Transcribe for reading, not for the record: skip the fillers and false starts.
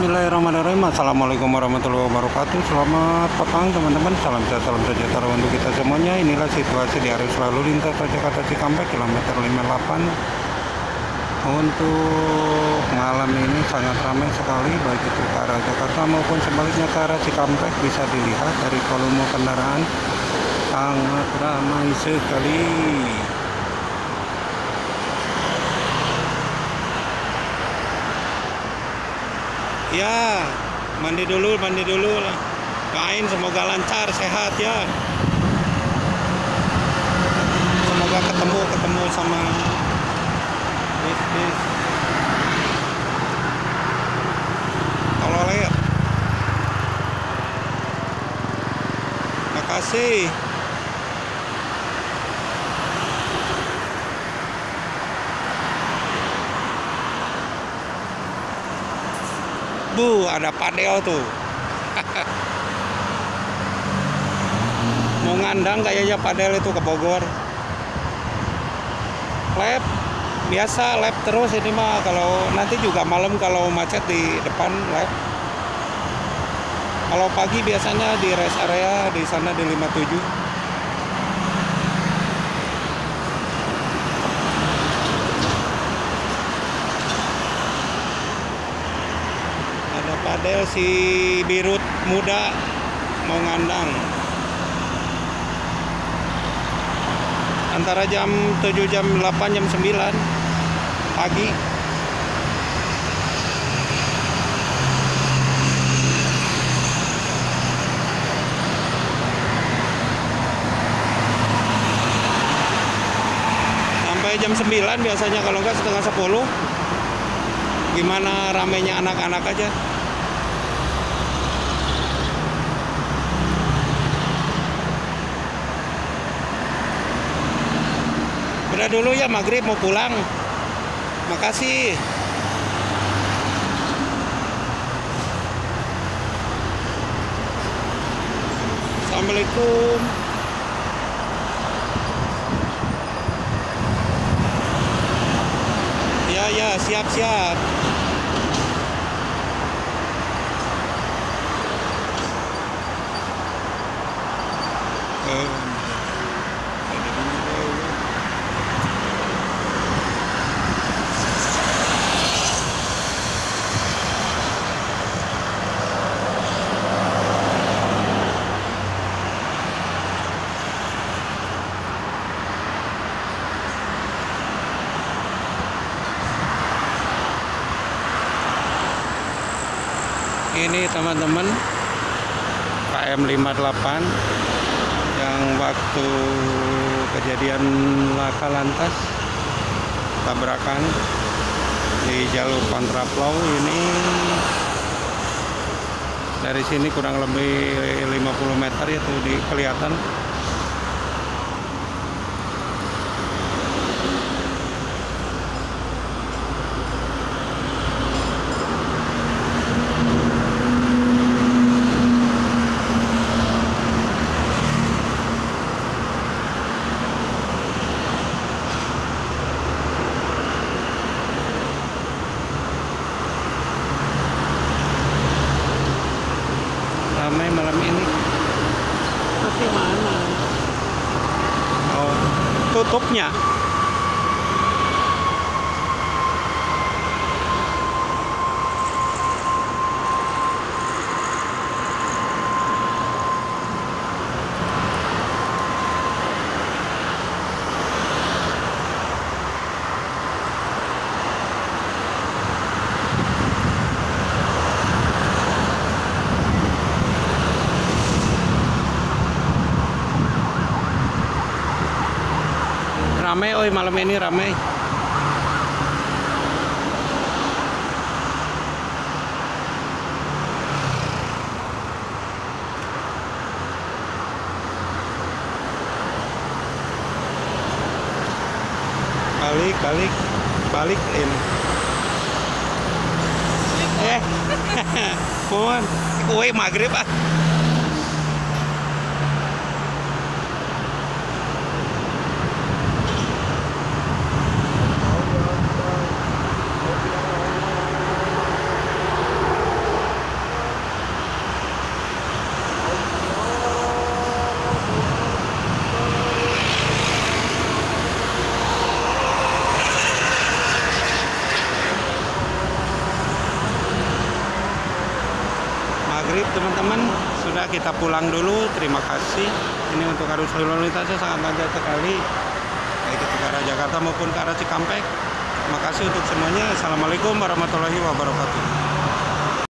Bismillahirrahmanirrahim. Assalamualaikum warahmatullahi wabarakatuh. Selamat petang teman-teman. Salam sehat, salam sejahtera untuk kita semuanya. Inilah situasi di arus lalu lintas tol Jakarta Cikampek kilometer 58. Untuk malam ini sangat ramai sekali, baik itu ke arah Jakarta maupun sebaliknya ke arah Cikampek. Bisa dilihat dari volume kendaraan sangat ramai sekali. Ya, mandi dulu lah. Doain semoga lancar, sehat ya. Semoga ketemu sama bis. Tolol ya. Makasih. Ada padel tuh. Mau ngandang kayaknya padel itu ke Bogor. Lap biasa, lap terus ini mah. Kalau nanti juga malam kalau macet di depan lap. Kalau pagi biasanya di rest area di sana di 57. Padel si Birut muda mau ngandang antara jam 7, jam 8, jam 9 pagi. Sampai jam 9 biasanya, kalau enggak setengah 10. Gimana ramenya anak-anak aja. Udah dulu ya, maghrib mau pulang. Makasih. Assalamualaikum. Ya, siap. Ini teman-teman KM 58 yang waktu kejadian laka lantas tabrakan di jalur kontraflow ini. Dari sini kurang lebih 50 meter itu kelihatan. Ramai malam ini. Tapi mana? Oh, tutupnya. Ramai, malam ini ramai. Balikin. Mohon kue maghrib ah. maghrib teman-teman. Sudah, kita pulang dulu. Terima kasih. Ini untuk arus lalu lintasnya sangat lancar sekali, baik itu ke arah Jakarta maupun ke arah Cikampek. Terima kasih untuk semuanya. Assalamualaikum warahmatullahi wabarakatuh.